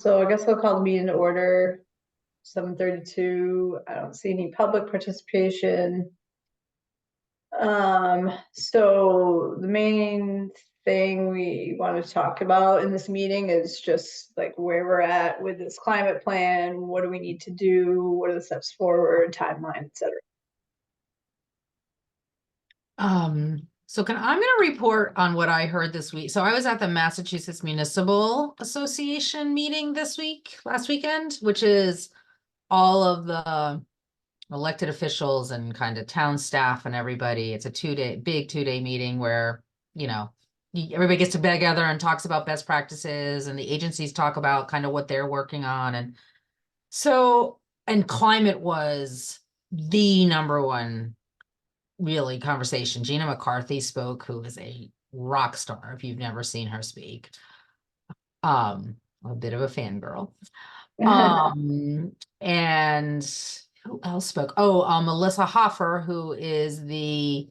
So I guess I'll call the meeting to order, 7:32. I don't see any public participation. So the main thing we want to talk about in this meeting is just like where we're at with this climate plan. What do we need to do? What are the steps forward, timeline, etc. I'm going to report on what I heard this week. So I was at the Massachusetts Municipal Association meeting last weekend, which is all of the elected officials and kind of town staff and everybody. It's a big 2-day meeting where, everybody gets together and talks about best practices, and the agencies talk about kind of what they're working on. And climate was the number one really conversation. Gina McCarthy spoke, who is a rock star if you've never seen her speak. A bit of a fangirl. And who else spoke? Melissa Hoffer, who is the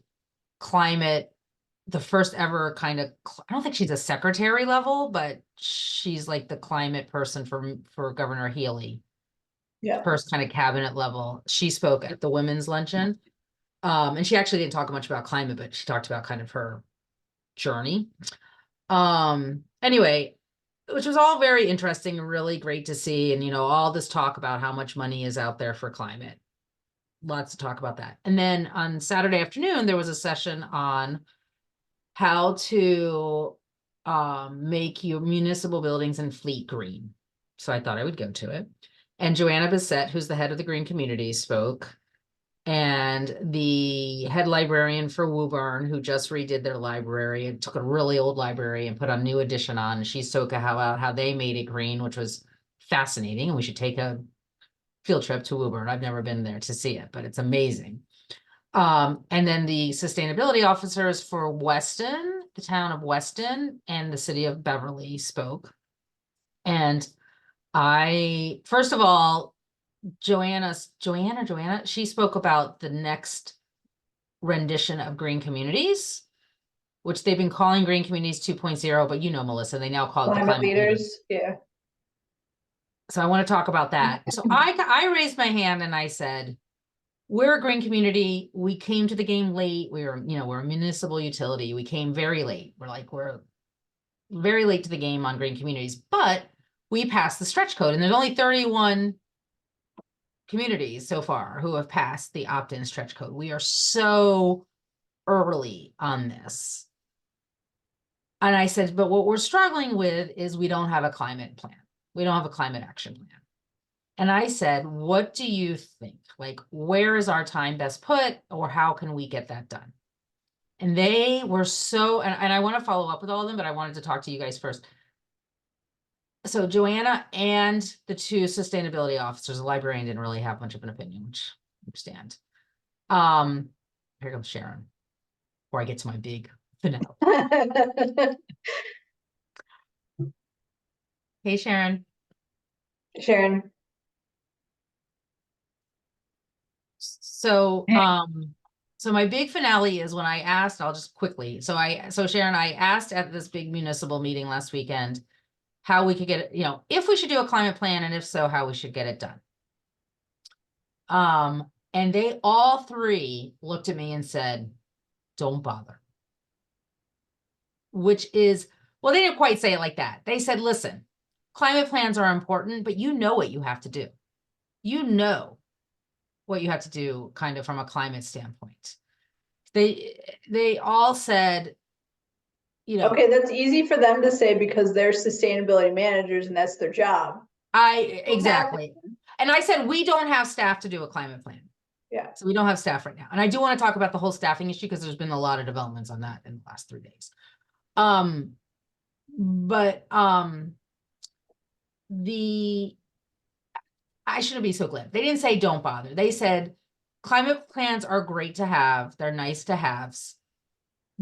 first ever kind of, I don't think she's a secretary level, but she's like the climate person for Governor Healy. Yeah. First kind of cabinet level. She spoke at the women's luncheon. And she actually didn't talk much about climate, but she talked about kind of her journey. Anyway, which was all very interesting and really great to see. And, all this talk about how much money is out there for climate. Lots to talk about that. And then on Saturday afternoon, there was a session on how to make your municipal buildings and fleet green. So I thought I would go to it. And Joanna Bissett, who's the head of the Green Community, spoke. And the head librarian for Woburn, who just redid their library and took a really old library and put a new edition on. And she spoke about how they made it green, which was fascinating. And we should take a field trip to Woburn. I've never been there to see it, but it's amazing. And then the sustainability officers for Weston, the town of Weston, and the city of Beverly spoke. And first of all, Joanna, she spoke about the next rendition of Green Communities, which they've been calling Green Communities 2.0, but Melissa, they now call it the Climate Leaders. Yeah. So I want to talk about that. So I raised my hand and I said, we're a green community. We came to the game late. We're a municipal utility. We came very late. We're very late to the game on green communities, but we passed the stretch code, and there's only 31 communities so far who have passed the opt-in stretch code. We are so early on this. And I said, but what we're struggling with is we don't have a climate plan. We don't have a climate action plan. And I said, what do you think? Where is our time best put, or how can we get that done? And they were and I want to follow up with all of them, but I wanted to talk to you guys first. So Joanna and the two sustainability officers, the librarian didn't really have much of an opinion, which I understand. Here comes Sharon, before I get to my big finale. Hey, Sharon. Sharon. So my big finale is when I asked, I'll just quickly. So Sharon, I asked at this big municipal meeting last weekend how we could get it, if we should do a climate plan, and if so, how we should get it done. And they all three looked at me and said, don't bother. Which is, well, they didn't quite say it like that. They said, listen, climate plans are important, but you know what you have to do. You know what you have to do kind of from a climate standpoint. They all said, okay, that's easy for them to say because they're sustainability managers and that's their job. Exactly. And I said, we don't have staff to do a climate plan. Yeah. So we don't have staff right now. And I do want to talk about the whole staffing issue because there's been a lot of developments on that in the last 3 days. I shouldn't be so glib. They didn't say don't bother. They said climate plans are great to have. They're nice to haves.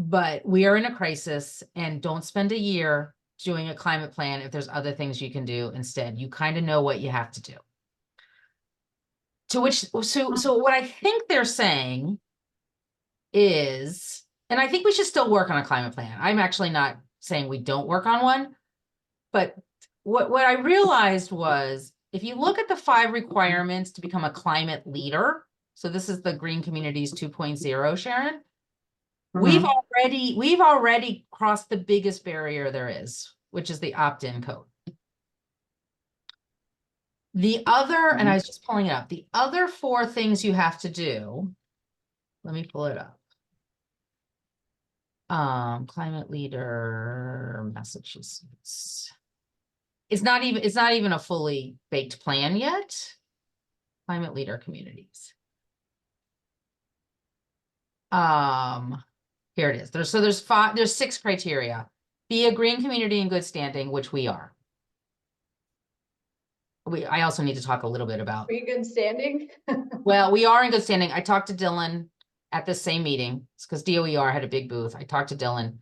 But we are in a crisis, and don't spend a year doing a climate plan if there's other things you can do instead. You kind of know what you have to do. So what I think they're saying is, and I think we should still work on a climate plan. I'm actually not saying we don't work on one, but what I realized was, if you look at the 5 requirements to become a climate leader, so this is the Green Communities 2.0, Sharon, we've already crossed the biggest barrier there is, which is the opt-in code. The other, and I was just pulling it up, the other 4 things you have to do, let me pull it up. Climate leader, Massachusetts. It's not even a fully baked plan yet. Climate leader communities. Here it is. There's 6 criteria. Be a green community in good standing, which we are. I also need to talk a little bit about. Are you good standing? Well, we are in good standing. I talked to Dylan at the same meeting. It's because DOER had a big booth. I talked to Dylan,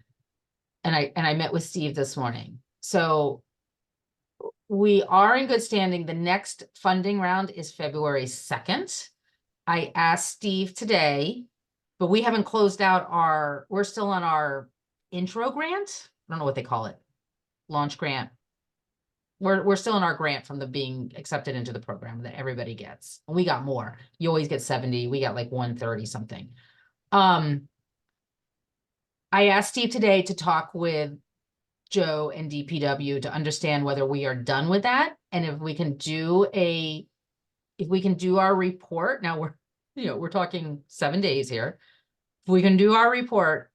and I met with Steve this morning. So we are in good standing. The next funding round is February 2nd. I asked Steve today, but we haven't closed out we're still on our intro grant. I don't know what they call it. Launch grant. We're still in our grant from the being accepted into the program that everybody gets. And we got more. You always get 70. We got like 130 something. I asked Steve today to talk with Joe and DPW to understand whether we are done with that. And if we can do our report. Now we're talking 7 days here. If we can do our report,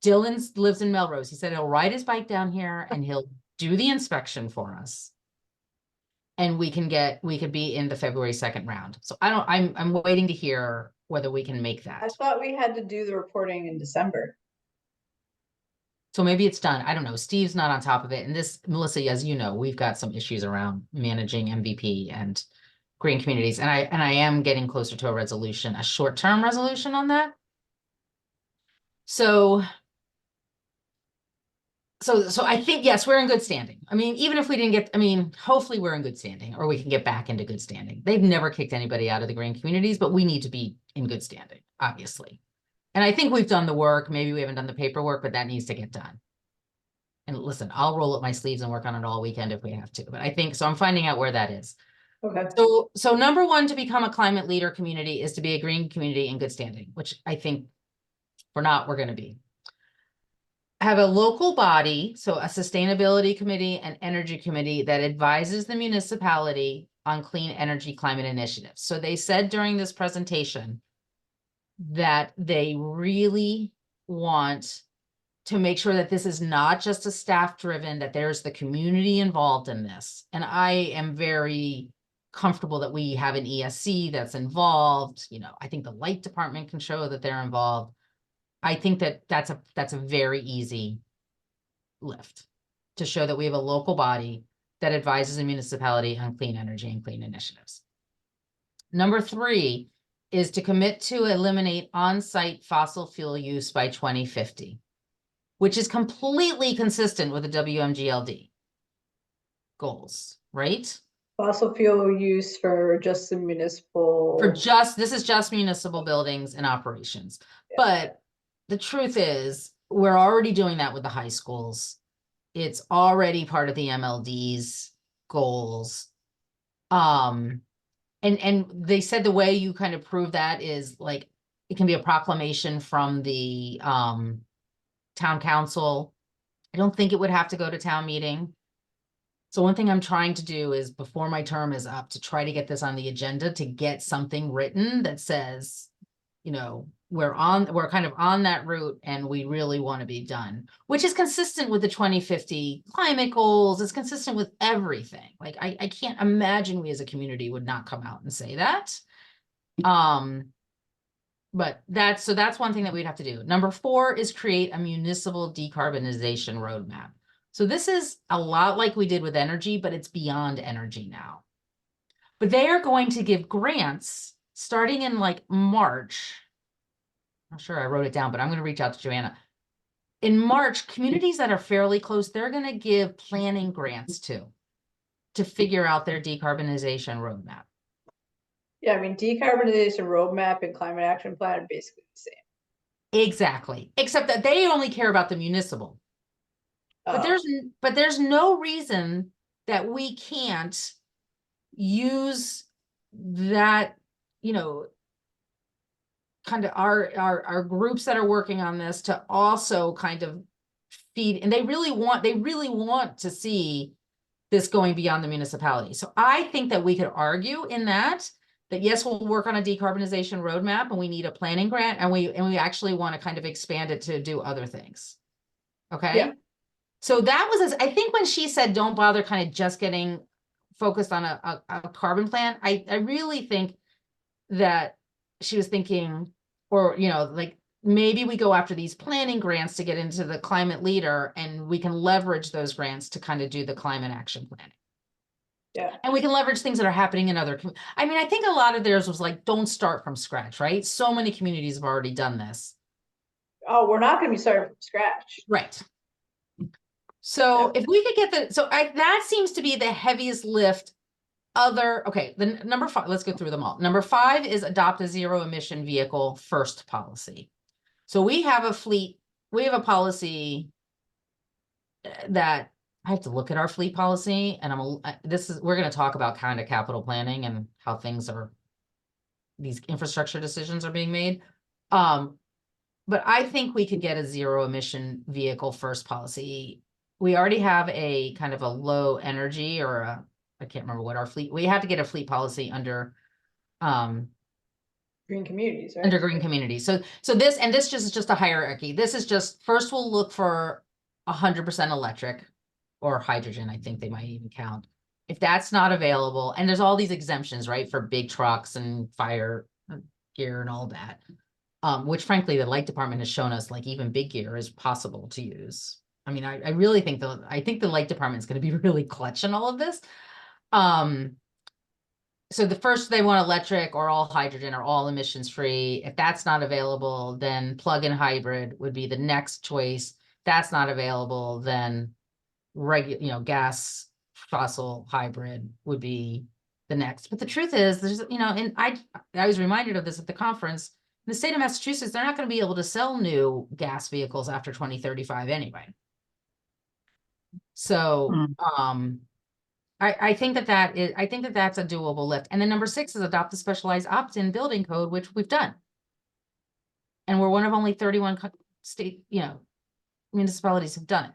Dylan lives in Melrose. He said he'll ride his bike down here and he'll do the inspection for us. And we could be in the February 2nd round. So I'm waiting to hear whether we can make that. I thought we had to do the reporting in December. So maybe it's done. I don't know. Steve's not on top of it. And this, Melissa, as you know, we've got some issues around managing MVP and green communities. And I am getting closer to a resolution, a short-term resolution on that. So I think, yes, we're in good standing. I mean, even if we didn't get, hopefully we're in good standing, or we can get back into good standing. They've never kicked anybody out of the green communities, but we need to be in good standing, obviously. And I think we've done the work. Maybe we haven't done the paperwork, but that needs to get done. And listen, I'll roll up my sleeves and work on it all weekend if we have to. But I think, so I'm finding out where that is. Okay. So number 1 to become a climate leader community is to be a green community in good standing, which I think we're going to be. Have a local body, so a sustainability committee and energy committee that advises the municipality on clean energy climate initiatives. So they said during this presentation that they really want to make sure that this is not just a staff driven, that there's the community involved in this. And I am very comfortable that we have an ESC that's involved. I think the light department can show that they're involved. I think that that's a very easy lift to show that we have a local body that advises a municipality on clean energy and clean initiatives. Number 3 is to commit to eliminate on-site fossil fuel use by 2050, which is completely consistent with the WMGLD goals, right? Fossil fuel use for just the municipal. This is just municipal buildings and operations. Yeah. But the truth is, we're already doing that with the high schools. It's already part of the MLD's goals. And they said the way you kind of prove that is like, it can be a proclamation from the town council. I don't think it would have to go to town meeting. So one thing I'm trying to do is, before my term is up, to try to get this on the agenda, to get something written that says, we're kind of on that route and we really want to be done, which is consistent with the 2050 climate goals. It's consistent with everything. Like I can't imagine we as a community would not come out and say that. But that's one thing that we'd have to do. Number 4 is create a municipal decarbonization roadmap. So this is a lot like we did with energy, but it's beyond energy now. But they are going to give grants starting in like March. I'm sure I wrote it down, but I'm going to reach out to Joanna. In March, communities that are fairly close, they're going to give planning grants to figure out their decarbonization roadmap. Yeah, decarbonization roadmap and climate action plan are basically the same. Exactly, except that they only care about the municipal. But there's no reason that we can't use that, you know, kind of our groups that are working on this to also kind of feed, and they really want to see this going beyond the municipality. So I think that we could argue in that yes, we'll work on a decarbonization roadmap and we need a planning grant, and we actually want to kind of expand it to do other things. Okay. Yeah. So that was, I think when she said, don't bother kind of just getting focused on a carbon plan, I really think that she was thinking, or, you know, like maybe we go after these planning grants to get into the climate leader, and we can leverage those grants to kind of do the climate action planning. Yeah. And we can leverage things that are happening in other, I mean, I think a lot of theirs was like, don't start from scratch, right? So many communities have already done this. Oh, we're not going to be starting from scratch. Right. So Yep. if we could get that seems to be the heaviest lift. Okay, the number 5, let's go through them all. Number 5 is adopt a zero emission vehicle first policy. So we have a policy that I have to look at our fleet policy, and we're going to talk about kind of capital planning and how these infrastructure decisions are being made. But I think we could get a zero emission vehicle first policy. We already have a kind of a low energy, or I can't remember what our fleet, we had to get a fleet policy under Green communities, right? under green communities. So this just is just a hierarchy. This is just, first we'll look for 100% electric or hydrogen. I think they might even count. If that's not available, and there's all these exemptions, right, for big trucks and fire gear and all that, which frankly, the light department has shown us, like, even big gear is possible to use. I mean, I really think the light department is going to be really clutch in all of this. So the first, they want electric or all hydrogen or all emissions free. If that's not available, then plug-in hybrid would be the next choice. That's not available, then gas fossil hybrid would be the next. But the truth is, there's, and I was reminded of this at the conference. In the state of Massachusetts, they're not going to be able to sell new gas vehicles after 2035 anyway. So, I think that's a doable lift. And then number 6 is adopt the specialized opt-in building code, which we've done. And we're one of only 31 state, municipalities have done it.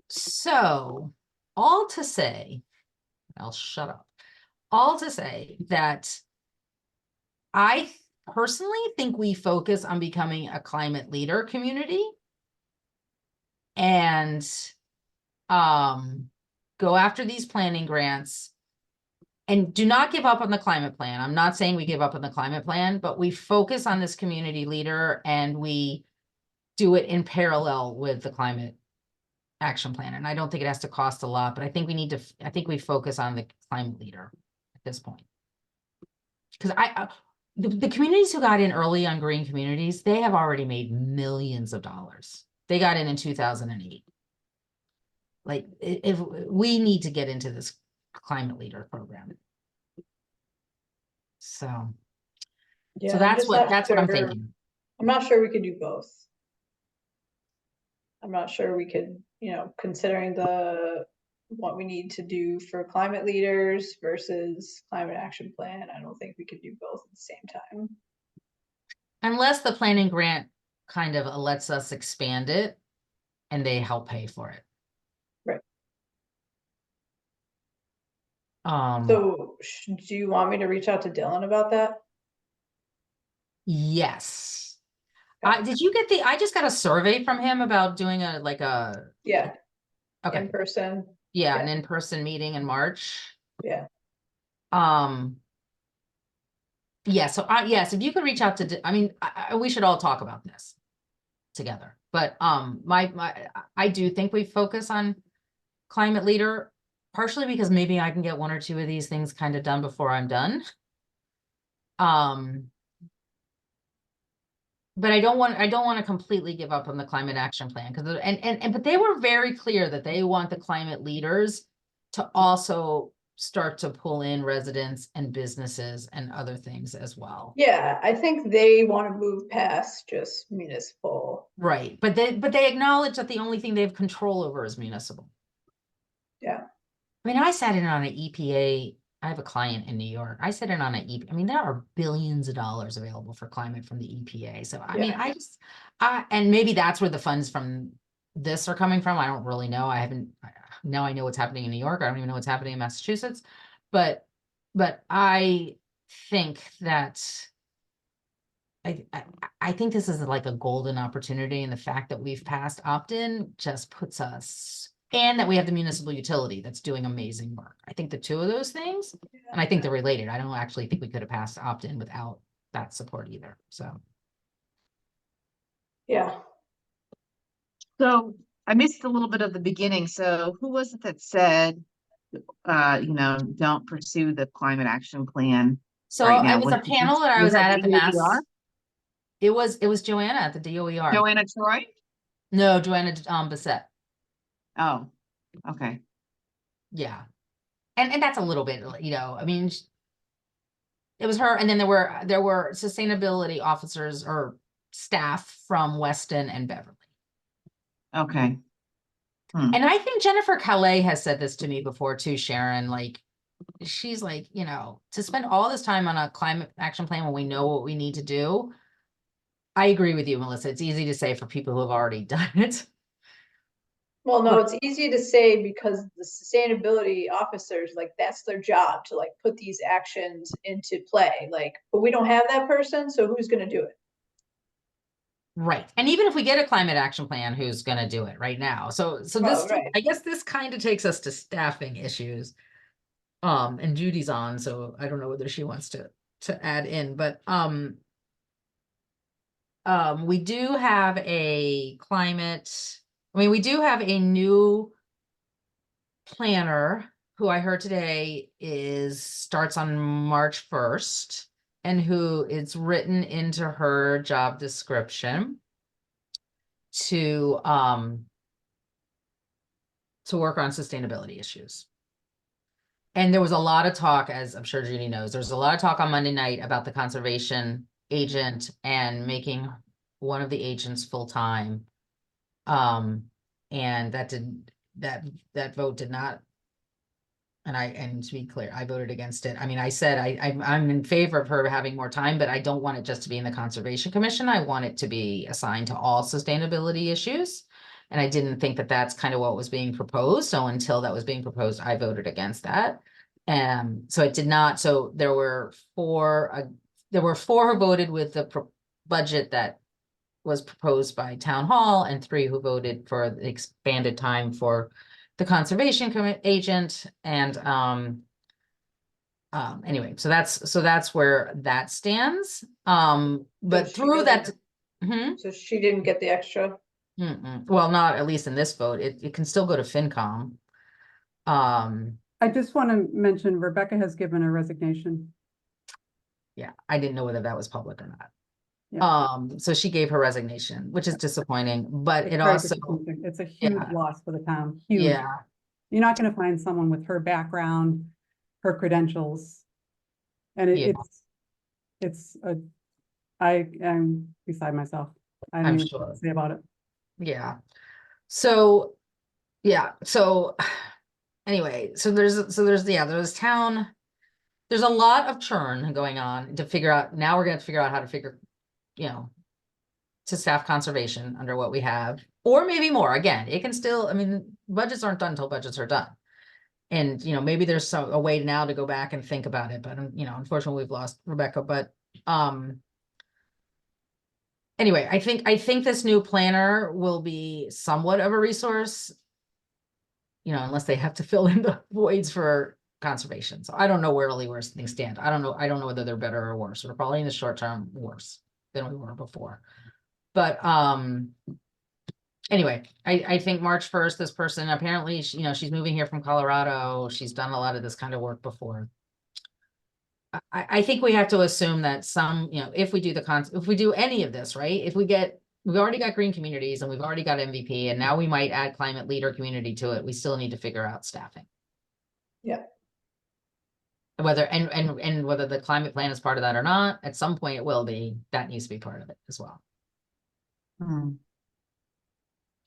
So all to say, I'll shut up. All to say that I personally think we focus on becoming a climate leader community, and go after these planning grants, and do not give up on the climate plan. I'm not saying we give up on the climate plan, but we focus on this community leader, and we do it in parallel with the climate action plan. And I don't think it has to cost a lot, but I think we focus on the climate leader at this point. Because the communities who got in early on green communities, they have already made millions of dollars. They got in 2008. Like, if we need to get into this climate leader program. So Yeah, that's what I'm thinking. I'm not sure we could do both. I'm not sure we could, considering what we need to do for climate leaders versus climate action plan. I don't think we could do both at the same time. Unless the planning grant kind of lets us expand it and they help pay for it. Right. So do you want me to reach out to Dylan about that? Yes. Okay. Did you get I just got a survey from him about doing yeah. Okay. In person. Yeah, an in-person meeting in March. Yeah. Yeah, so yes, if you could reach out to, we should all talk about this together. But I do think we focus on climate leader, partially because maybe I can get 1 or 2 of these things kind of done before I'm done. But I don't want to completely give up on the climate action plan, because but they were very clear that they want the climate leaders to also start to pull in residents and businesses and other things as well. Yeah, I think they want to move past just municipal. Right, but they acknowledge that the only thing they have control over is municipal. Yeah. I mean, I sat in on an EPA. I have a client in New York. I sat in on an EPA. I mean, there are billions of dollars available for climate from the EPA. So, I mean, Yeah. and maybe that's where the funds from this are coming from. I don't really know. Now I know what's happening in New York. I don't even know what's happening in Massachusetts. But, I think that I think this is like a golden opportunity, and the fact that we've passed opt-in just puts us, and that we have the municipal utility that's doing amazing work. I think the two of those things, and I think they're related. I don't actually think we could have passed opt-in without that support either. So Yeah. So I missed a little bit of the beginning. So who was it that said, don't pursue the climate action plan right it now? was a panel that I was that at the DOER? Mass. It was Joanna at the DOER. Joanna Troy? No, Joanna Bissett. Oh, okay. Yeah. And that's a little bit, I mean, it was her, and then there were sustainability officers or staff from Weston and Beverly. Okay. And I think Jennifer Calais has said this to me before too, Sharon. Like, she's like, to spend all this time on a climate action plan when we know what we need to do. I agree with you, Melissa. It's easy to say for people who have already done it. Well, no, it's easy to say because the sustainability officers, like, that's their job to like put these actions into play. Like, but we don't have that person, so who's going to do it? Right. And even if we get a climate action plan, who's going to do it right now? So this, right. I guess this kind of takes us to staffing issues. And Judy's on, so I don't know whether she wants to add in, but we do have a we do have a new planner who I heard today starts on March 1st, and who it's written into her job description to work on sustainability issues. And there was a lot of talk, as I'm sure Judy knows, there was a lot of talk on Monday night about the conservation agent and making one of the agents full-time. And that vote did not, and to be clear, I voted against it. I mean, I said I'm in favor of her having more time, but I don't want it just to be in the Conservation Commission. I want it to be assigned to all sustainability issues. And I didn't think that that's kind of what was being proposed. So until that was being proposed, I voted against that. So it did not. So there were four who voted with the budget that was proposed by town hall, and 3 who voted for the expanded time for the conservation agent. And anyway, so that's where that stands. But through that, so she didn't get the extra. Well, not at least in this vote. It can still go to FinCom. I just want to mention Rebecca has given a resignation. Yeah, I didn't know whether that was public or not. Yeah. So she gave her resignation, which is disappointing, but It's it also, it's a huge loss for the town. Huge. yeah, You're not going to find someone with her background, her credentials. And I am beside myself. I don't I'm even know sure. what to say about it. Yeah. So, yeah. So anyway, there's town, there's a lot of churn going on to figure out. Now we're going to figure out how to to staff conservation under what we have, or maybe more. Again, it can still, I mean, budgets aren't done until budgets are done. And, maybe there's a way now to go back and think about it, but, unfortunately we've lost Rebecca, but, anyway, I think this new planner will be somewhat of a resource, unless they have to fill in the voids for conservation. So I don't know where things stand. I don't know whether they're better or worse. We're probably in the short term worse than we were before. But anyway, I think March 1st, this person apparently, she's moving here from Colorado. She's done a lot of this kind of work before. I think we have to assume that if we do any of this, right? We've already got green communities and we've already got MVP, and now we might add climate leader community to it. We still need to figure out staffing. Yeah. Whether whether the climate plan is part of that or not, at some point it will be. That needs to be part of it as well.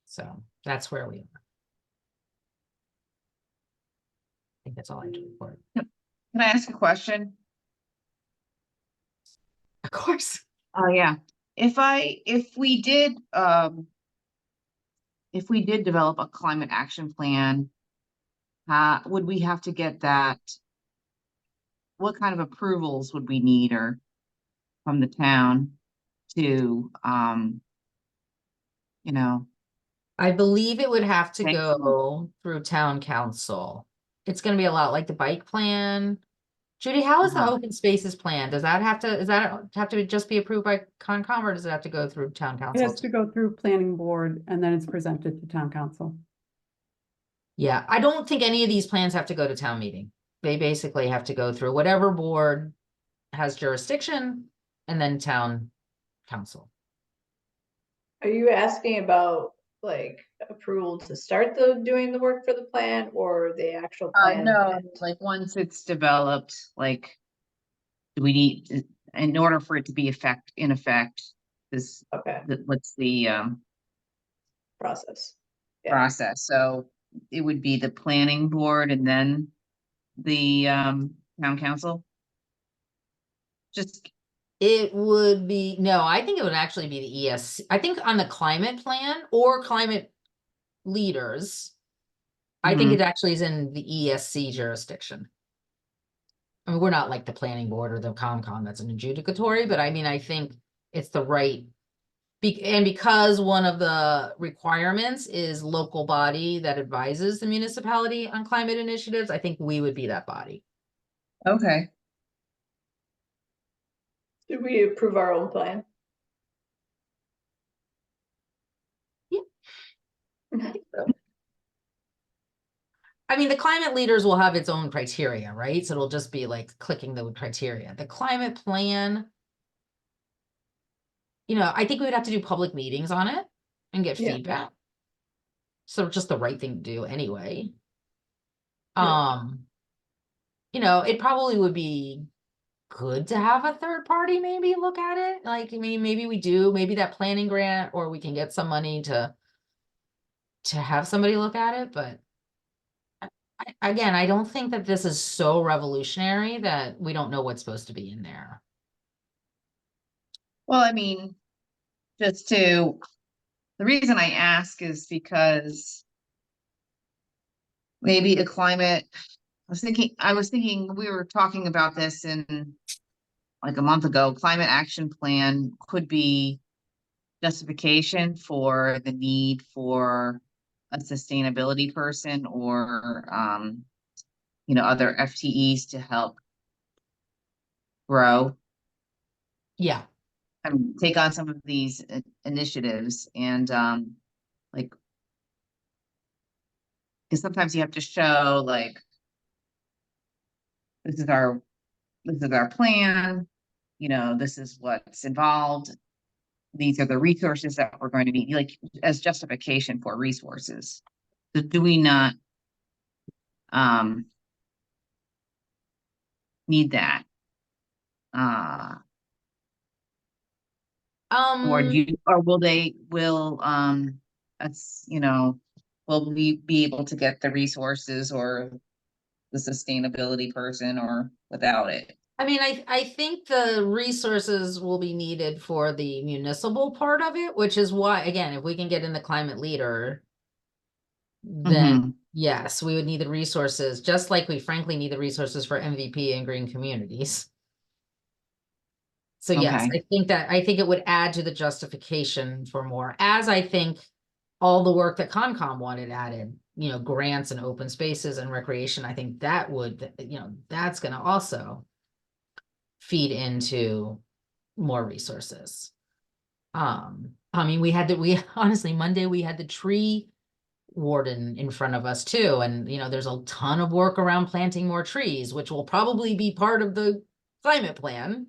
So that's where we are. think that's all I have to report. Can I ask a question? Of course. Oh, yeah. If we did develop a climate action plan, would we have to get that? What kind of approvals would we need or from the town to, you know, I believe it would have to Thank you. go through town council. It's gonna be a lot like the bike plan. Judy, how is the Uh-huh. open spaces plan? Does that have to just be approved by Concom, or does it have to go through town It council? has to go through planning board and then it's presented to town council. Yeah, I don't think any of these plans have to go to town meeting. They basically have to go through whatever board has jurisdiction and then town council. Are you asking about like approval to start doing the work for the plan or the actual plan? No, like once it's developed, like, do we need, in order for it to be in effect, Okay, what's the, process. Yeah. process? So it would be the planning board and then the, town council? Just, It would be, no, I think it would actually be the ESC. I think on the climate plan or climate leaders, I think Mhm. it actually is in the ESC jurisdiction. I mean, we're not like the planning board or the COMCON that's an adjudicatory, but I mean, I think it's the right. And because one of the requirements is local body that advises the municipality on climate initiatives, I think we would be that body. okay. Did we approve our own plan? I mean, the climate leaders will have its own criteria, right? So it'll just be like clicking the criteria. The climate plan, I think we would have to do public meetings on it and get Yeah. feedback. So just the right thing to do anyway. Yeah. It probably would be good to have a third party maybe look at it. Like, I mean, maybe we do, maybe that planning grant, or we can get some money to have somebody look at it, but again, I don't think that this is so revolutionary that we don't know what's supposed to be in there. Well, I mean, the reason I ask is because maybe I was thinking we were talking about this in like a month ago. Climate action plan could be justification for the need for a sustainability person or, other FTEs to help grow. Yeah. Take on some of these initiatives and, like, because sometimes you have to show like, this is our plan, this is what's involved. These are the resources that we're going to need, like, as justification for resources. So do we not, need that? Or will we be able to get the resources or the sustainability person or without it? I mean, I think the resources will be needed for the municipal part of it, which is why, again, if we can get in the climate leader, then yes, we would need the resources, just like we frankly need the resources for MVP and green communities. So yes, Okay. I think it would add to the justification for more, as I think all the work that Concom wanted added, grants and open spaces and recreation. I think that would, that's going to also feed into more resources. I mean, honestly, Monday we had the tree warden in front of us too. And, there's a ton of work around planting more trees, which will probably be part of the climate plan,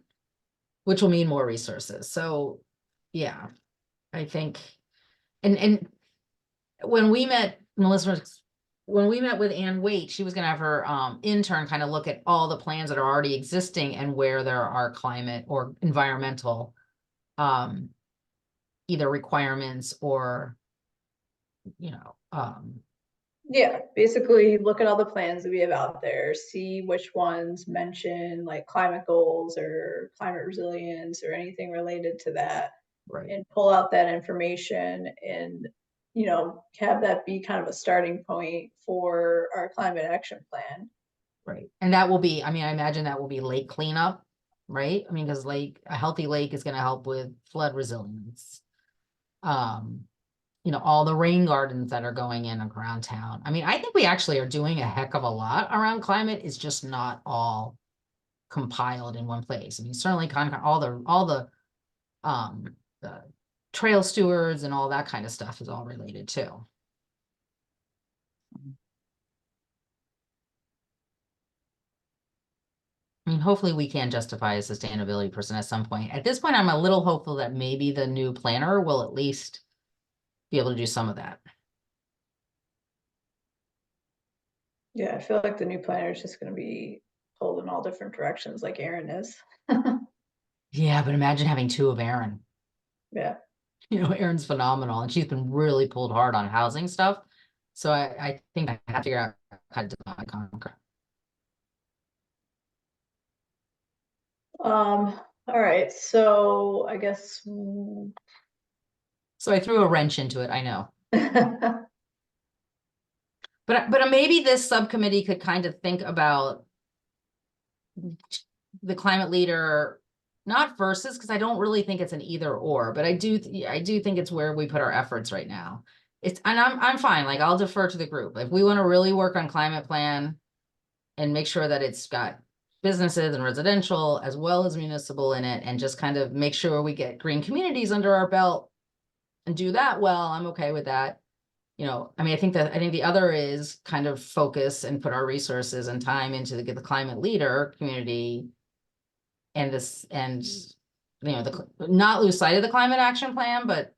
which will mean more resources. So yeah, I think, and when we met, Melissa, when we met with Ann Waite, she was going to have her intern kind of look at all the plans that are already existing and where there are climate or environmental either requirements or Yeah, basically look at all the plans that we have out there, see which ones mention like climate goals or climate resilience or anything related to that. Right. And pull out that information and, have that be kind of a starting point for our climate action plan. Right. And that will be, I mean, I imagine that will be lake cleanup, right? I mean, because a healthy lake is going to help with flood resilience. All the rain gardens that are going in around town. I mean, I think we actually are doing a heck of a lot around climate. It's just not all compiled in one place. I mean, certainly the trail stewards and all that kind of stuff is all related too. I mean, hopefully we can justify a sustainability person at some point. At this point, I'm a little hopeful that maybe the new planner will at least be able to do some of that. Yeah, I feel like the new planner is just going to be pulled in all different directions like Aaron is. Yeah, but imagine having two of Aaron. Yeah. Erin's phenomenal, and she's been really pulled hard on housing stuff. So I think I have to figure out how to divide and conquer. All right, so I guess. So I threw a wrench into it, I know. But maybe this subcommittee could kind of think about the climate leader, not versus, because I don't really think it's an either or, but I do think it's where we put our efforts right now. And I'm fine, like I'll defer to the group. If we want to really work on climate plan and make sure that it's got businesses and residential as well as municipal in it, and just kind of make sure we get green communities under our belt and do that well, I'm okay with that. I mean, I think the other is kind of focus and put our resources and time into the climate leader community and not lose sight of the climate action plan, but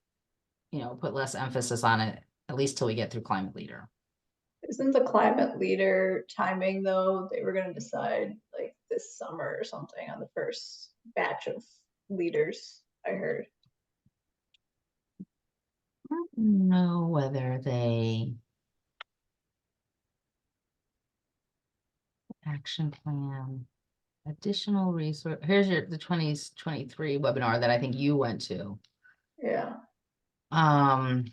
put less emphasis on it, at least till we get through climate leader. Isn't the climate leader timing though? They were going to decide like this summer or something on the first batch of leaders, I heard. I don't know whether they action plan, additional resource. Here's the 2023 webinar that I think you went to. Yeah. Um,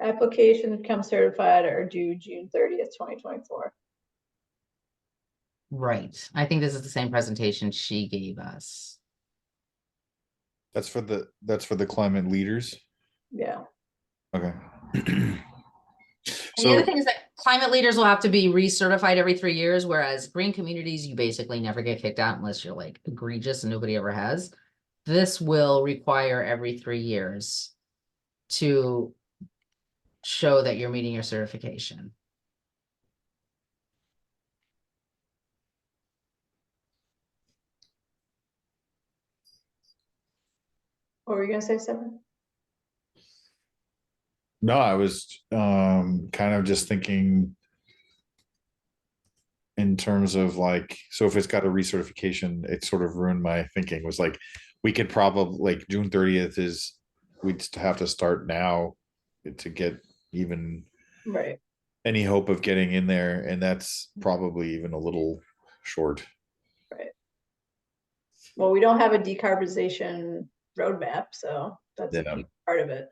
Applications become certified are due June 30th, 2024. right. I think this is the same presentation she gave us. That's for the climate leaders. Yeah. Okay. And the other thing is that climate leaders will have to be recertified every 3 years, whereas green communities, you basically never get kicked out unless you're like egregious and nobody ever has. This will require every 3 years to show that you're meeting your certification. What were you gonna say, Stefan? No, I was kind of just thinking in terms of like, so if it's got a recertification, it sort of ruined my thinking. Was like, we could probably like June 30th is we'd have to start now to get even Right. any hope of getting in there, and that's probably even a little short. Right. Well, we don't have a decarbonization roadmap, so that's a huge part of it.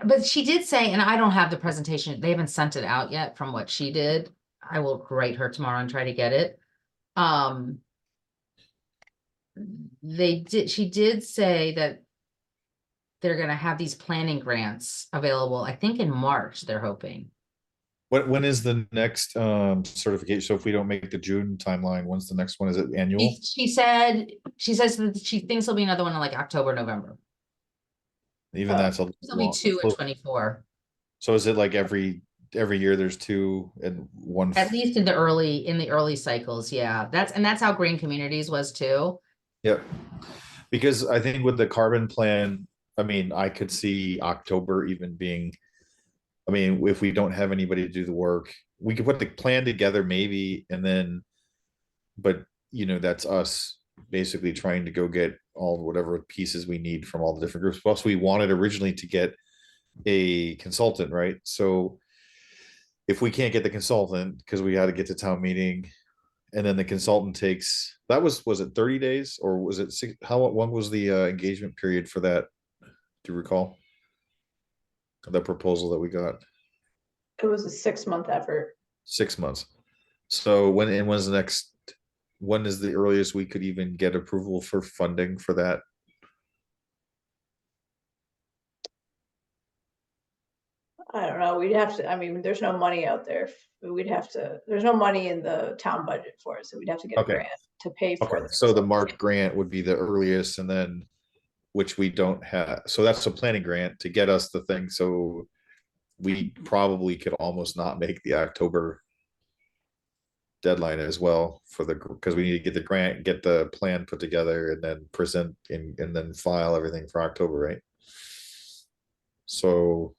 But she did say, and I don't have the presentation, they haven't sent it out yet from what she did. I will write her tomorrow and try to get it. She did say that they're gonna have these planning grants available, I think in March, they're hoping. When is the next certification? So if we don't make the June timeline, when's the next one? Is it annual? She says that she thinks there'll be another one in like October, November. Even that's a There'll be 2 in 24. So is it like every year there's 2 and 1? At least in the early cycles, yeah. That's how Green Communities was too. Yep. Because I think with the carbon plan, I mean, I could see October even being, I mean, if we don't have anybody to do the work, we could put the plan together maybe, and then, but that's us basically trying to go get all whatever pieces we need from all the different groups. Plus, we wanted originally to get a consultant, right? So if we can't get the consultant because we had to get to town meeting, and then the consultant takes was it 30 days or was it six? How when was the engagement period for that? Do you recall the proposal that we got? It was a 6-month effort. 6 months. So when's the next? When is the earliest we could even get approval for funding for that? I don't know, we'd have to, I mean, there's no money out there. There's no money in the town budget for it, so we'd have to get a Okay. grant to pay for Okay, this. so the March grant would be the earliest, and then which we don't have. So that's a planning grant to get us the thing. So we probably could almost not make the October deadline as well for the because we need to get the grant, get the plan put together, and then present and then file everything for October, right? So,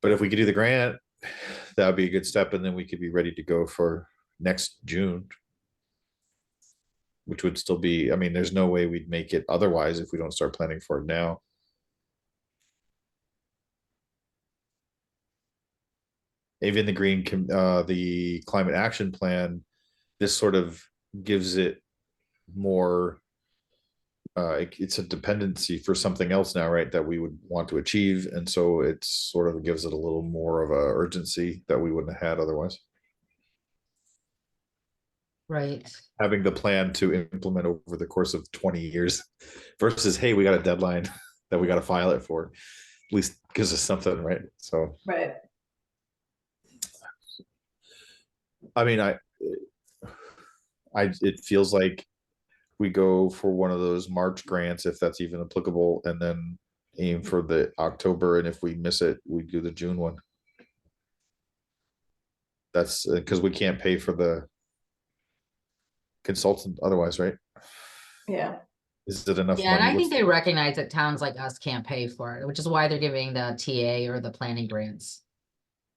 but if we could do the grant, that would be a good step, and then we could be ready to go for next June, which would still be, I mean, there's no way we'd make it otherwise if we don't start planning for it now. Even the climate action plan, this sort of gives it more, it's a dependency for something else now, right, that we would want to achieve, and so it sort of gives it a little more of a urgency that we wouldn't have had otherwise. Right. Having the plan to implement over the course of 20 years versus, hey, we got a deadline that we got to file it for, at least gives us something, right? So, Right, I mean, it feels like we go for one of those March grants, if that's even applicable, and then aim for the October, and if we miss it, we do the June one. That's because we can't pay for the consultant otherwise, right? yeah, Is it enough Yeah, and money? I think they recognize that towns like us can't pay for it, which is why they're giving the TA or the planning grants.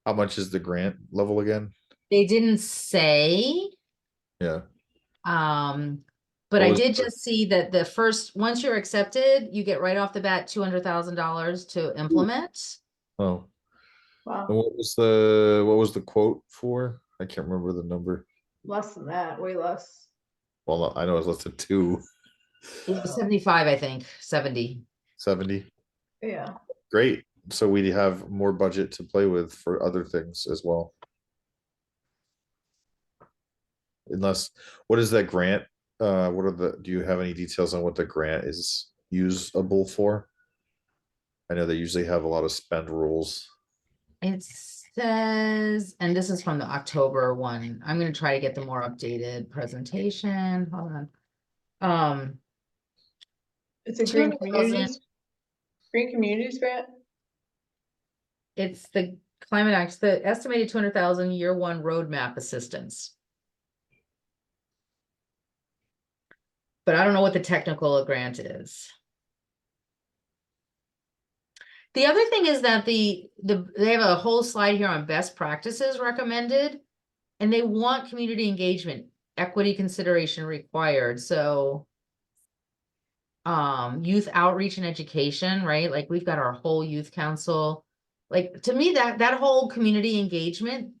How much is the grant level again? They didn't say, Yeah. but What I was did the- just see that once you're accepted, you get right off the bat $200,000 to implement. Oh, wow, and what was the quote for? I can't remember the number. less than that, way less. Well, I know it's less than 75, I think, 70. 270. Yeah, Great. So we have more budget to play with for other things as well. Unless, what is that grant? Do you have any details on what the grant is usable for? I know they usually have a lot of spend rules. It says, and this is from the October one. I'm gonna try to get the more updated presentation. Hold on. it's a green 200,000. communities grant. It's the climate act, the estimated 200,000 year one roadmap assistance. But I don't know what the technical grant is. The other thing is that they have a whole slide here on best practices recommended, and they want community engagement, equity consideration required. So youth outreach and education, right? Like we've got our whole youth council. Like to me, that whole community engagement,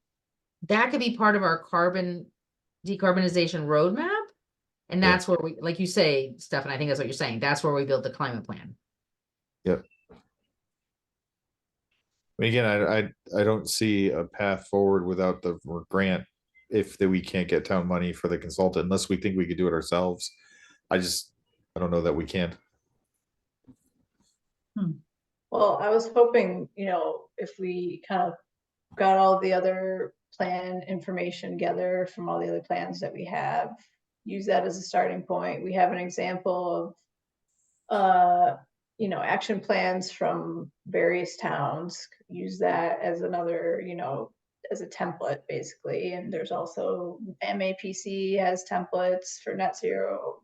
that could be part of our carbon decarbonization roadmap. And Yeah. that's where we, like you say, Stefan, I think that's what you're saying. That's where we build the climate plan. Yep. I mean, again, I don't see a path forward without the grant if we can't get town money for the consultant unless we think we could do it ourselves. I don't know that we can. Well, I was hoping, if we kind of got all the other plan information together from all the other plans that we have, use that as a starting point. We have an example of, action plans from various towns, use that as another, as a template basically. And there's also MAPC has templates for net zero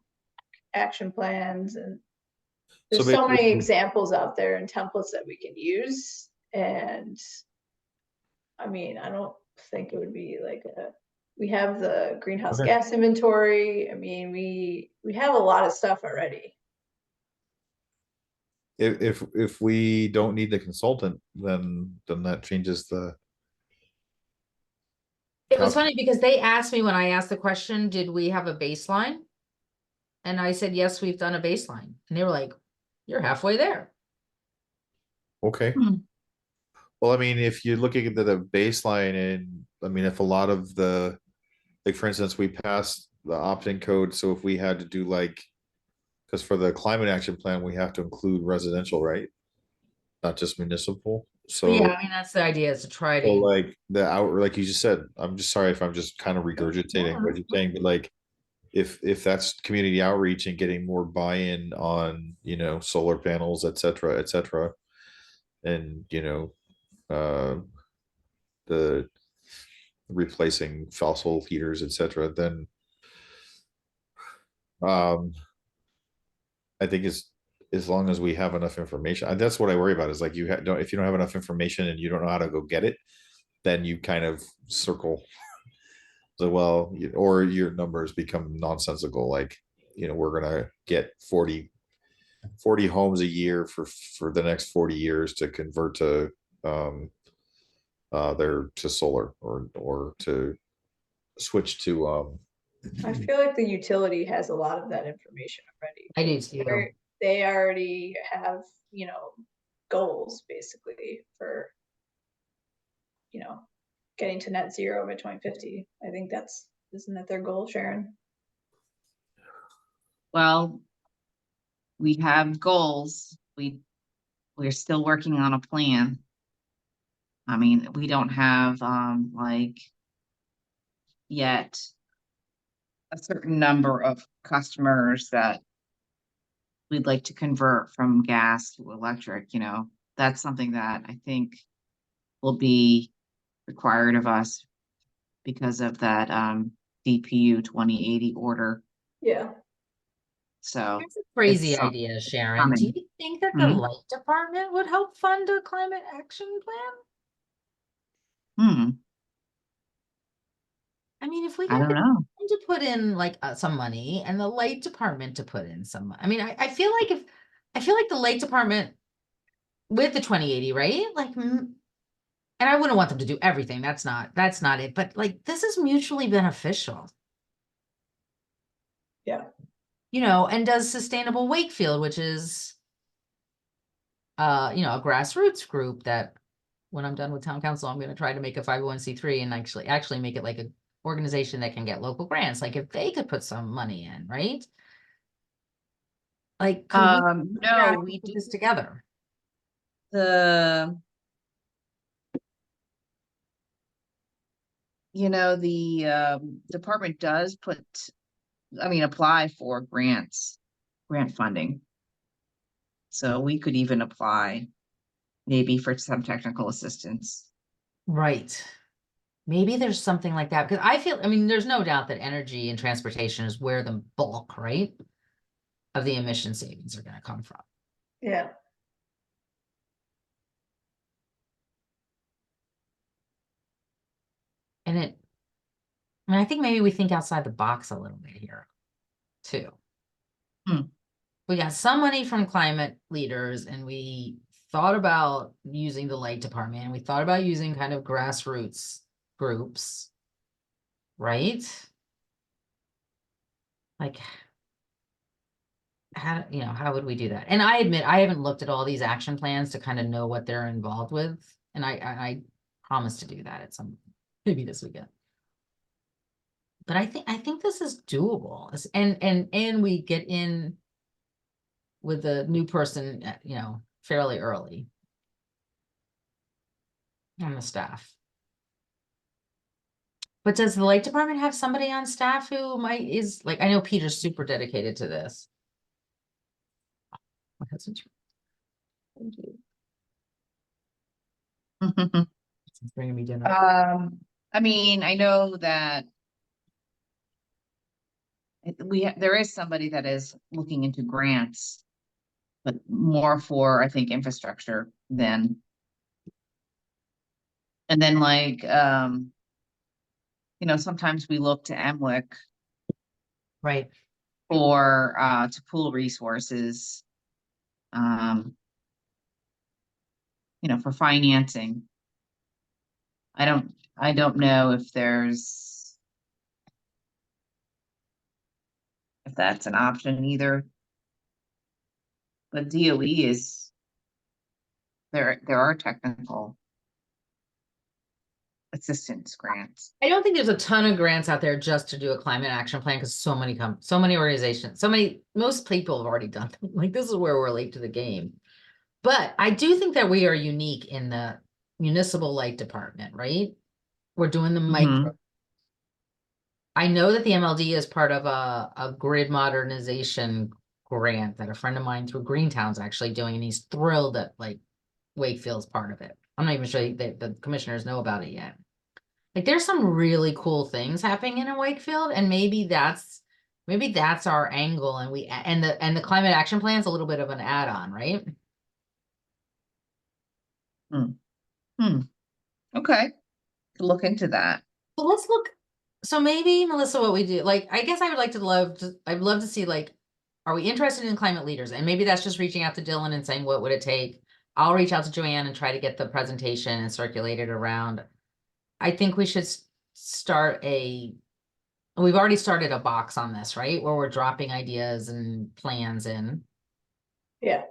action plans, and there's so many basically- examples out there and templates that we can use. And I mean, I don't think it would be like We have the greenhouse Okay. gas inventory. I mean, we have a lot of stuff already. If we don't need the consultant, then that changes the. It was How- funny because they asked me when I asked the question, did we have a baseline? And I said, yes, we've done a baseline. And they were like, you're halfway there. Okay. Hmm. Well, I mean, if you're looking at the baseline, and I mean, if a lot of the, like, for instance, we passed the opt-in code, so if we had to do like, because for the climate action plan, we have to include residential, right? Not just municipal. So, Yeah, I mean, that's the idea, is to try so to. like the out, like you just said, I'm just sorry if I'm just kind of regurgitating what you're saying, but like, if that's community outreach and getting more buy-in on, solar panels, et cetera, et cetera, and the replacing fossil heaters, et cetera, then I think as long as we have enough information, and that's what I worry about, is like, don't, if you don't have enough information and you don't know how to go get it, then you kind of circle. So, well, or your numbers become nonsensical, like, we're gonna get 40 homes a year for the next 40 years to convert to to solar, or to switch to I feel like the utility has a lot of that information already. I do too. They already have, goals basically for, getting to net zero by 2050. I think isn't that their goal, Sharon? Well, we have goals. We're still working on a plan. I mean, we don't have, like, yet a certain number of customers that we'd like to convert from gas to electric, that's something that I think will be required of us because of that, DPU 2080 order. Yeah. So Here's a crazy it's idea, Sharon. Do coming. you think that the Mhm. light department would help fund a climate action plan? Hmm, I mean, if we I got don't the know. town to put in like some money and the light department to put in some, I mean, I feel like the light department with the 2080, right? Like, and I wouldn't want them to do everything. That's not it. But like, this is mutually beneficial. Yeah. And does Sustainable Wakefield, which is a grassroots group that when I'm done with town council, I'm going to try to make a 501c3 and actually make it like an organization that can get local grants. Like if they could put some money in, right? Like, could we figure out how No, to we put do this together? the, department does apply for grant funding. So we could even apply maybe for some technical assistance. Right. Maybe there's something like that because I mean, there's no doubt that energy and transportation is where the bulk, right, of the emission savings are going to come from. Yeah. And I mean, I think maybe we think outside the box a little bit here too. Hmm. We got some money from climate leaders and we thought about using the light department and we thought about using kind of grassroots groups, right? Like, how would we do that? And I admit I haven't looked at all these action plans to kind of know what they're involved with. And I promise to do that at some, maybe this weekend. But I think this is doable. And we get in with the new person, fairly early on the staff. But does the light department have somebody on staff who is like, I know Peter's super dedicated to this. My husband's thank you. He's bringing me dinner. I mean, I know that there is somebody that is looking into grants, but more for, I think, infrastructure than. And then like, you know, sometimes we look to MWIC Right. for, to pool resources. You know, for financing. I don't know if that's an option either. But DOE is, there are technical assistance grants. I don't think there's a ton of grants out there just to do a climate action plan because so many organizations, most people have already done them. Like this is where we're late to the game. But I do think that we are unique in the municipal light department, right? We're doing the micro. I know that the MLD is part of a grid modernization grant that a friend of mine through Greentown's actually doing, and he's thrilled that like Wakefield's part of it. I'm not even sure that the commissioners know about it yet. Like there's some really cool things happening in Wakefield, and maybe that's our angle, and the climate action plan is a little bit of an add-on, right? Okay, look into that. But let's look. So maybe, Melissa, what we do, like, I guess I would like to I'd love to see, like, are we interested in climate leaders? And maybe that's just reaching out to Dylan and saying, what would it take? I'll reach out to Joanne and try to get the presentation and circulate it around. I think we should we've already started a box on this, right? Where we're dropping ideas and plans in. Yeah.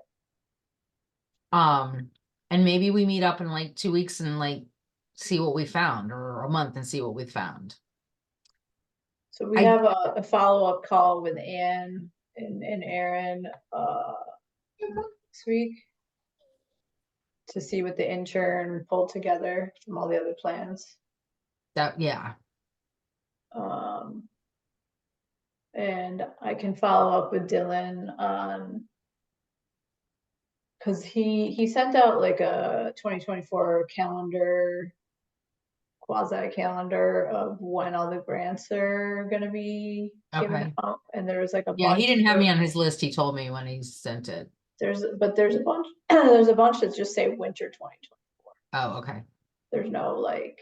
And maybe we meet up in like 2 weeks and like see what we found, or a month and see what we found. So we have a follow-up call with Anne and Aaron this week to see what the intern pulled together from all the other plans. Yeah. And I can follow up with Dylan on, because he sent out like a 2024 calendar, quasi calendar of when all the grants are gonna be given Okay. out, and there's like a Yeah, bunch he didn't have me of- on his list. He told me when he sent it. there's a bunch there's a bunch that just say winter 2024. Oh, okay. There's no like,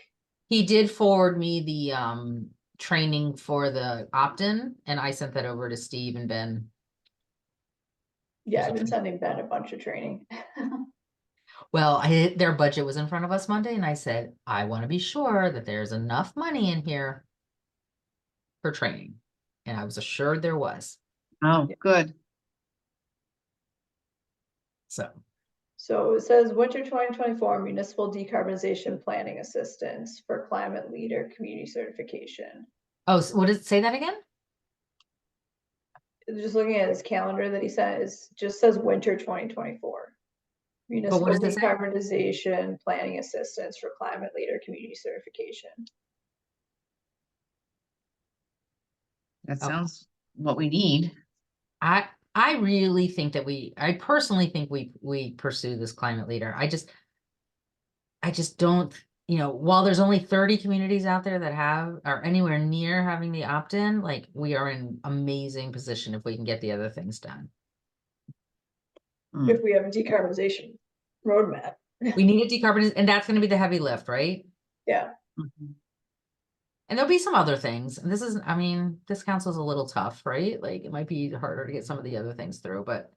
He did forward me the training for the opt-in, and I sent that over to Steve and Ben. yeah, I've been sending Ben a bunch of training. Well, their budget was in front of us Monday, and I said, I want to be sure that there's enough money in here for training. And I was assured there was. Oh, good. So, So it says winter 2024 municipal decarbonization planning assistance for climate leader community certification. oh, what did it say that again? Just looking at his calendar that he sent, is just says winter 2024. Municipal does it say? decarbonization planning assistance for climate leader community certification. That Oh. sounds what we need. I really think that I personally think we pursue this climate leader. I just don't, while there's only 30 communities out there that are anywhere near having the opt-in, like we are in amazing position if we can get the other things done. If we have a decarbonization roadmap. We need a decarbonization, and that's going to be the heavy lift, right? Yeah. Mhm. And there'll be some other things. And this council is a little tough, right? Like it might be harder to get some of the other things through, but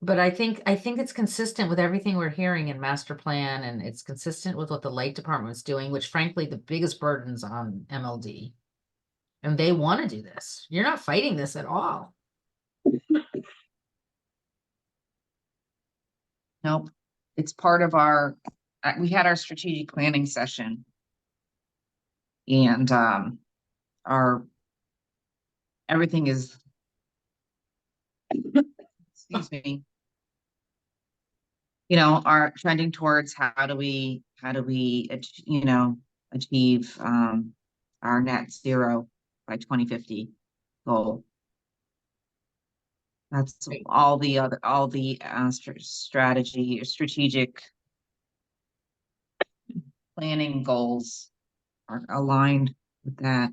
I think it's consistent with everything we're hearing in master plan, and it's consistent with what the light department's doing, which frankly, the biggest burden's on MLD. And they want to do this. You're not fighting this at all. Nope. It's part of we had our strategic planning session. And everything is, excuse me, are trending towards how do we achieve our net zero by 2050 goal. That's all the strategic planning goals are aligned with that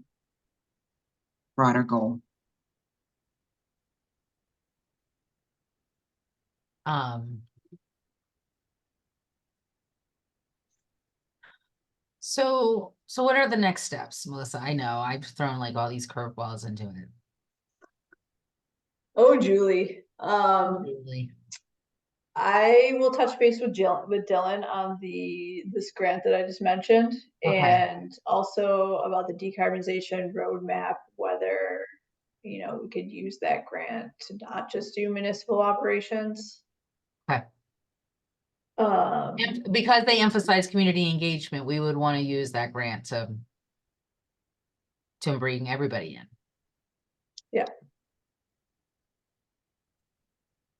broader goal. So what are the next steps, Melissa? I know I've thrown like all these curveballs into it. Oh, Julie, Really. I will touch base with Dylan on this grant that I just mentioned. Okay. And also about the decarbonization roadmap, whether, we could use that grant to not just do municipal operations. Okay. Um, And because they emphasize community engagement, we would want to use that grant to bring everybody in. Yeah.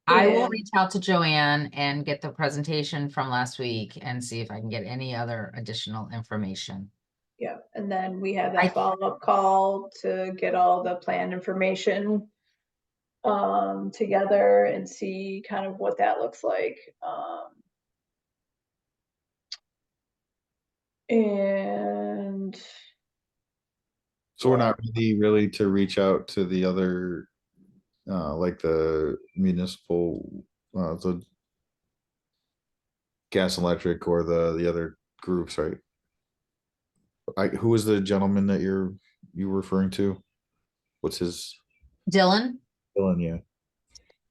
I will And- reach out to Joanne and get the presentation from last week and see if I can get any other additional information. yeah, and then we have I- that follow-up call to get all the plan information together and see kind of what that looks like. And So we're not really to reach out to the other, like the municipal, the gas and electric or the other groups, right? Who was the gentleman that you were referring to? What's his? Dylan, Dylan, yeah.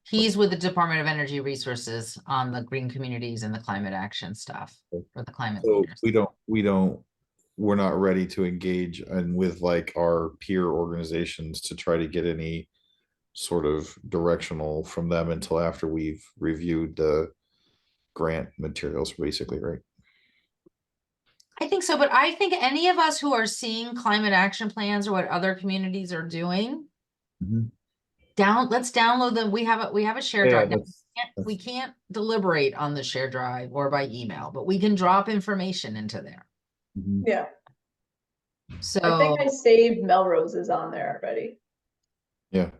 he's with the Department of Energy Resources on the green communities and the climate action stuff for the climate So leaders. we're not ready to engage and with like our peer organizations to try to get any sort of directional from them until after we've reviewed the grant materials, basically, right? I think so, but I think any of us who are seeing climate action plans or what other communities are doing, Mhm. let's download them. We have a share Yeah, drive. Now, we can't deliberate on the share drive or by email, but we can drop information into there. Mhm. yeah, I So, think I saved Melrose's on there already. Yeah.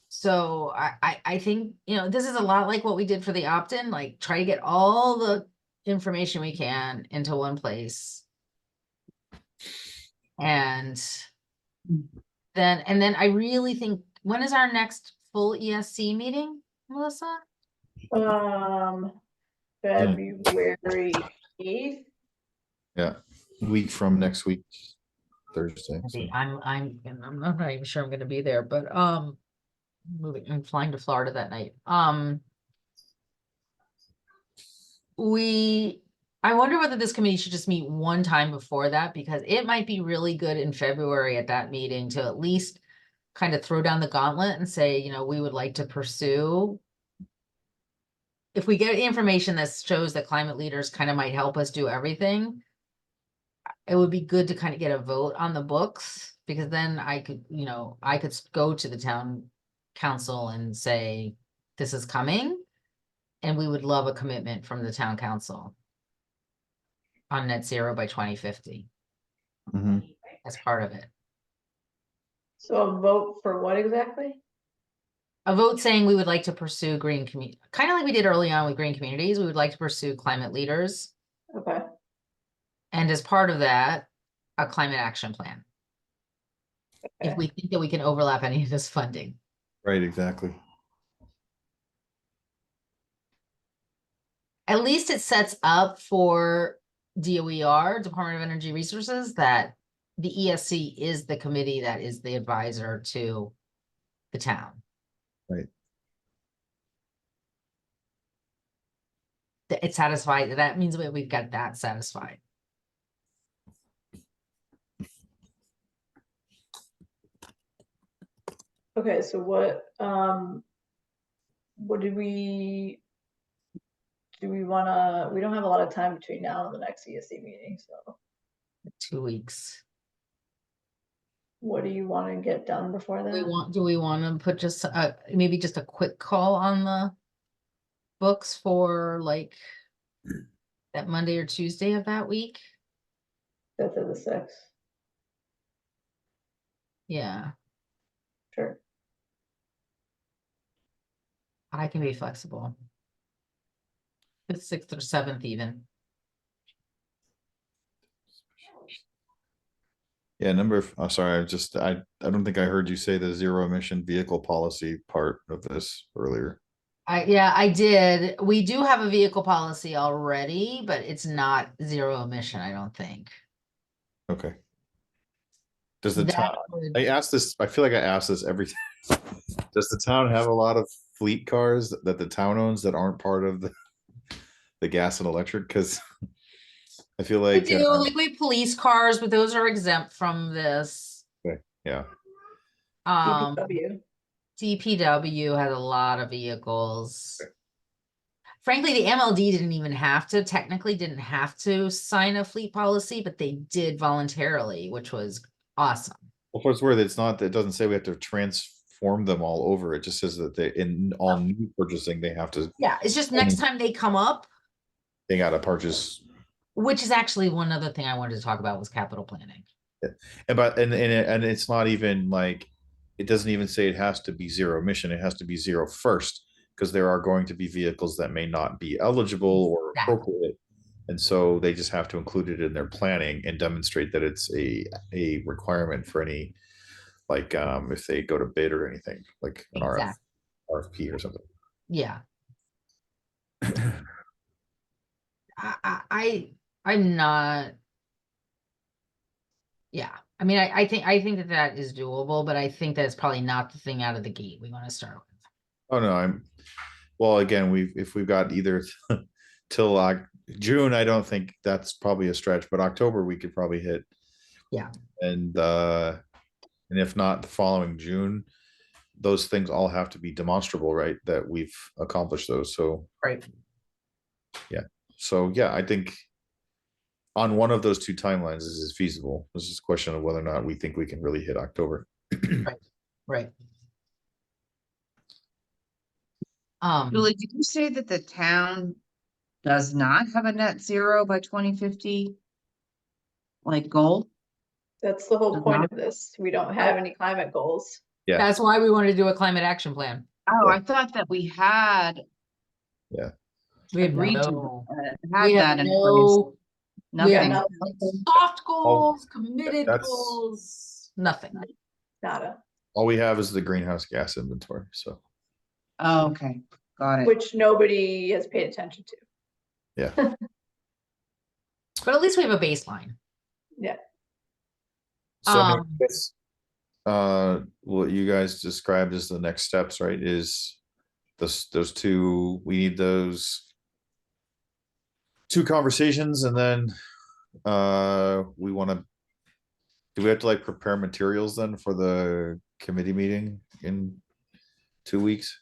so I think, this is a lot like what we did for the opt-in, like try to get all the information we can into one place. And then I really think, when is our next full ESC meeting, Melissa? February 8th. Yeah. Week from next week, Thursday. So. I'm not even sure I'm gonna be there, but I'm flying to Florida that night. I wonder whether this committee should just meet one time before that, because it might be really good in February at that meeting to at least kind of throw down the gauntlet and say, we would like to pursue. If we get information that shows that climate leaders kind of might help us do everything, it would be good to kind of get a vote on the books, because then I could go to the town council and say, this is coming. And we would love a commitment from the town council on net zero by 2050 Mhm. as part of it. So a vote for what exactly? A vote saying we would like to pursue green community, kind of like we did early on with green communities. We would like to pursue climate leaders. Okay, And as part of that, a climate action plan. If okay. we think that we can overlap any of this funding. Right, exactly. At least it sets up for DOER, Department of Energy Resources, that the ESC is the committee that is the advisor to the town. Right. It's satisfied. That means we've got that satisfied. Okay, so what do we wanna, we don't have a lot of time between now and the next ESC meeting, so 2 weeks. what do you wanna get done before that? Do we want to put just maybe just a quick call on the books for like that Monday or Tuesday of that week? 5th or the 6th, Yeah, sure. I can be flexible. The 6th or 7th even. Yeah, I'm sorry, I don't think I heard you say the zero emission vehicle policy part of this earlier. Yeah, I did. We do have a vehicle policy already, but it's not zero emission, I don't think. Okay. Does the That town, would- I asked this, I feel like I ask this every time. Does the town have a lot of fleet cars that the town owns that aren't part of the gas and electric? Because I feel We like, do, like we have police cars, but those are exempt from this. yeah, Um, DPW. DPW has a lot of vehicles. Frankly, the MLD technically didn't have to sign a fleet policy, but they did voluntarily, which was awesome. well, for it's worth, it's not, it doesn't say we have to transform them all over. It just says that they, in all new purchasing, they have to, Yeah, it's just next time they come up, they gotta purchase. which is actually one other thing I wanted to talk about was capital planning. And it's not even like, it doesn't even say it has to be zero emission, it has to be zero first, because there are going to be vehicles that may not be eligible or Exactly. appropriate. And so they just have to include it in their planning and demonstrate that it's a requirement for any, like, if they go to bid or anything, like an Exactly. RFP or something. Yeah. I'm not. Yeah, I mean, I think that that is doable, but I think that's probably not the thing out of the gate we want to start with. Oh, no, well, again, if we've got either till June, I don't think that's probably a stretch, but October we could probably hit. Yeah. And if not the following June, those things all have to be demonstrable, right? That we've accomplished those. So, Right. so yeah, I think on one of those two timelines, this is feasible. This is a question of whether or not we think we can really hit October. Right. Julie, did you say that the town does not have a net zero by 2050? Like goal? That's the whole Does point not? of this. We don't have any climate goals. Yeah. That's why we wanted to do a climate action plan. Oh, Yeah. I thought that we had We have agreed to, no, had we that have in place. no, we have Nothing. nothing. soft goals, committed that's- goals, nothing. Nada, All we have is the greenhouse gas inventory. So, Oh, okay, got it. which nobody has paid attention to. yeah. But at least we have a baseline. So, I mean, Um, it's, what you guys described as the next steps, right? Is those two, we need those two conversations, and then we want to, do we have to like prepare materials then for the committee meeting in 2 weeks?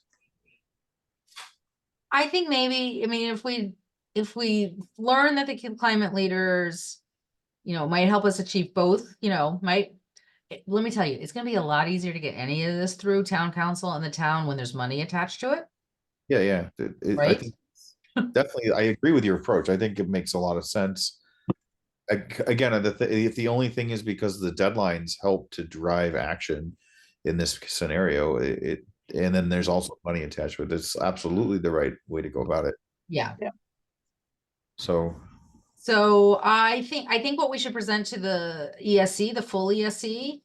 I think maybe, I mean, if we learn that the climate leaders, might help us achieve both, let me tell you, it's gonna be a lot easier to get any of this through town council and the town when there's money attached to it. Yeah. I Right? think definitely, I agree with your approach. I think it makes a lot of sense. Again, if the only thing is because the deadlines help to drive action in this scenario, and then there's also money attached with it. It's absolutely the right way to go about it. Yeah. So, So I think what we should present to the ESC, the full ESC,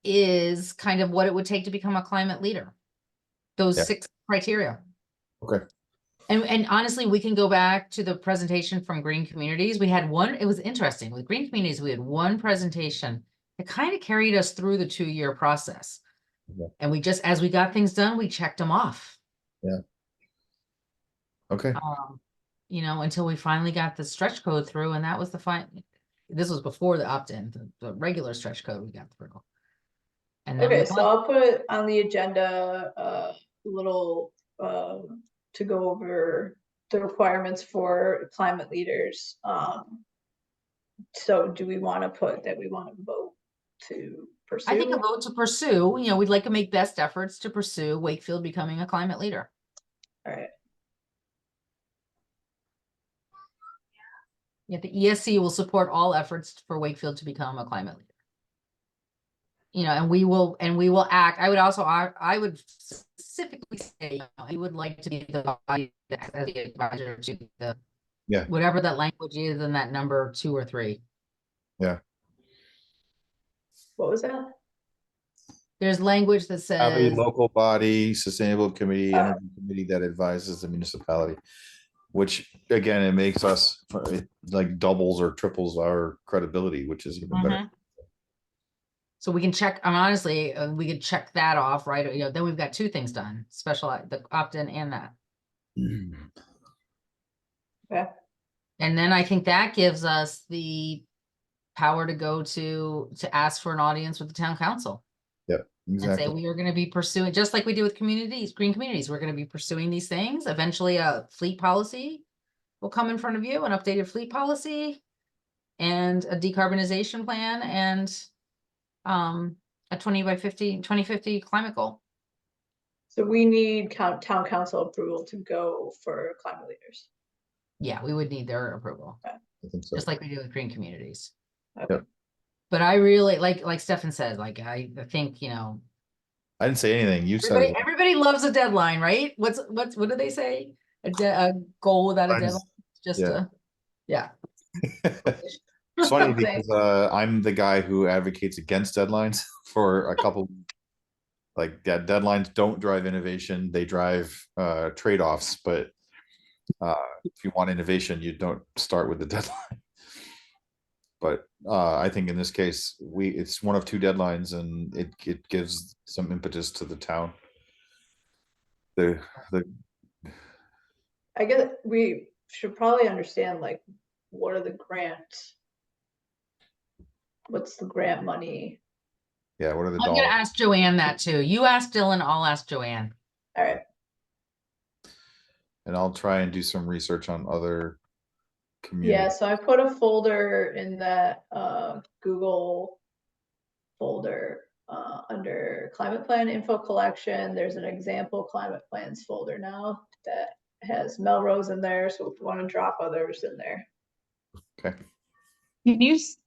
is kind of what it would take to become a climate leader. Those Yeah. 6 criteria. okay. And honestly, we can go back to the presentation from Green Communities. We had one, it was interesting. With Green Communities, we had one presentation that kind of carried us through the 2-year process. Yeah. And we just, as we got things done, we checked them off. Okay. Until we finally got the stretch code through, and that was this was before the opt-in, the regular stretch code we got through. And then Okay, so I'll put on the agenda a little to go over the requirements for climate leaders. So do we want to put that we want to vote to pursue? I think a vote to pursue, we'd like to make best efforts to pursue Wakefield becoming a climate leader. All right. Yeah, the ESC will support all efforts for Wakefield to become a climate leader. And we will act. I would specifically say, I would like to be the body as the advisor to the, whatever that language is in that number 2 or 3. Yeah. What was that? There's language that Have a says local body, sustainable committee, energy committee that advises the municipality. which again, it makes us, it like doubles or triples our credibility, which is even better. Mhm. So we can check, honestly, we could check that off, right? You know, then we've got two things done, the opt-in and that. Okay. And then I think that gives us the power to go to ask for an audience with the town council. Yep, And say, exactly. we are going to be pursuing, just like we do with communities, green communities, we're going to be pursuing these things. Eventually a fleet policy will come in front of you, an updated fleet policy and a decarbonization plan and a 2050 climate goal. So we need town council approval to go for climate leaders. Yeah, we would need their approval, I think so. just like we do with green communities. Okay. Yep. But I really like Stefan said, like I think, you know, I didn't say anything. You said it. everybody loves a deadline, right? What do they say? A goal without a deadline? Just Yeah. Yeah. It's funny Okay. because I'm the guy who advocates against deadlines for a couple. Like deadlines don't drive innovation; they drive trade-offs. But if you want innovation, you don't start with the deadline. But I think in this case, it's one of two deadlines, and it gives some impetus to the town. The I guess we should probably understand like what are the grants? What's the grant money? yeah, what are the I'm gonna dollars? ask Joanne that too. You ask Dylan, I'll ask Joanne. All right. And I'll try and do some research on other Yeah, communities. so I put a folder in that Google folder under climate plan info collection. There's an example climate plans folder now that has Melrose in there. So if you want to drop others in there. Okay.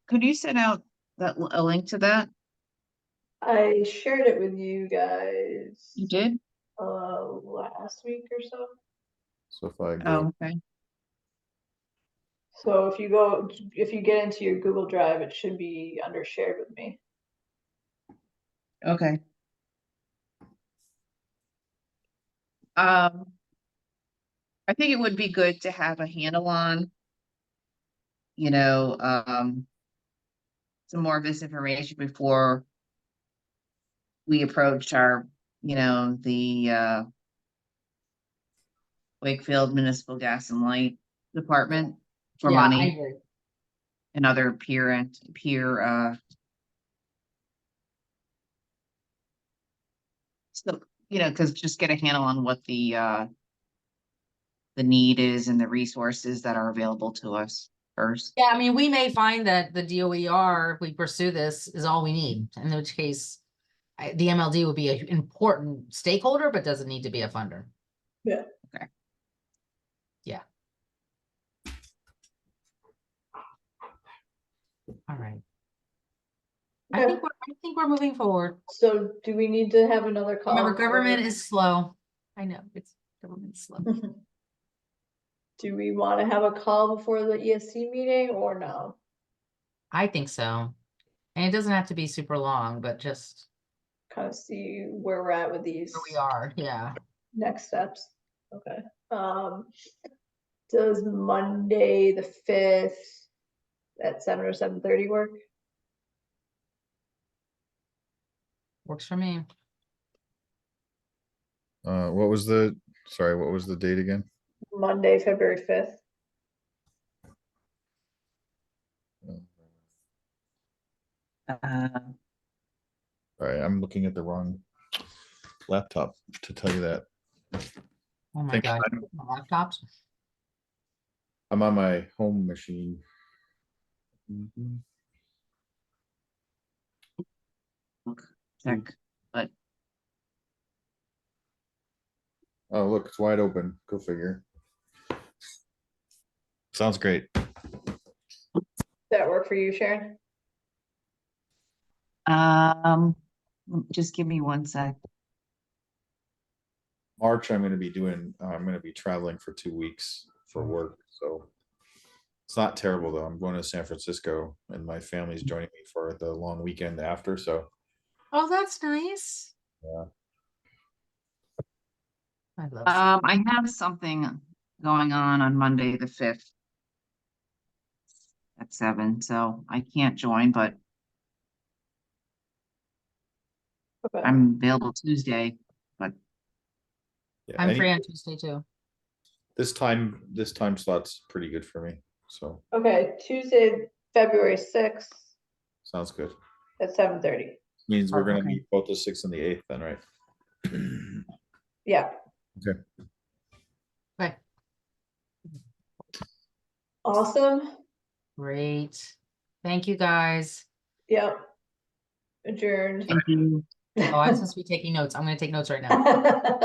Could you send out a link to that? I shared it with you guys You did? last week or so. So if I go, Oh, okay. So if you get into your Google Drive, it should be under shared with me. Okay. I think it would be good to have a handle on, you know, some more of this information before we approach our, you know, the Wakefield Municipal Gas and Light Department for Yeah, I money agree. and other peer so, you know, because just get a handle on what the need is and the resources that are available to us first. Yeah, I mean, we may find that the DOER, if we pursue this, is all we need, in which case the MLD would be an important stakeholder, but doesn't need to be a funder. Yeah. Okay. Yeah. All right. I Okay. think we're moving forward. So do we need to have another call? Remember, government for- is slow. I know, government's slow. Do we want to have a call before the ESC meeting or no? I think so. And it doesn't have to be super long, but just Kind of see where we're at with these where we are, yeah. next steps. Okay. Does Monday the 5th at 7 or 7:30 work? Works for me. what was the date again? Monday, February 5th. All right, I'm looking at the wrong laptop to tell you that. Oh my Think God, I'm- laptops. I'm on my home machine. Mhm. Check, but Oh, look, it's wide open. Go figure. Sounds great. Does that work for you, Sharon? just give me one sec. March, I'm going to be traveling for 2 weeks for work. So it's not terrible though. I'm going to San Francisco and my family's joining me for the long weekend after. So Oh, that's nice. yeah. I love. I have something going on Monday, the 5th. At 7, so I can't join, but Okay. I'm available Tuesday. Yeah, I'm any- free on Tuesday too. this time slot's pretty good for me, so Okay, Tuesday, February 6th sounds good. at 7:30. Means we're Oh, gonna okay. meet both the 6th and the 8th then, right? Yeah, Okay, awesome. great. Thank you, guys. Yep. Adjourned. Thank you. Oh, I'm supposed to be taking notes. I'm gonna take notes right now.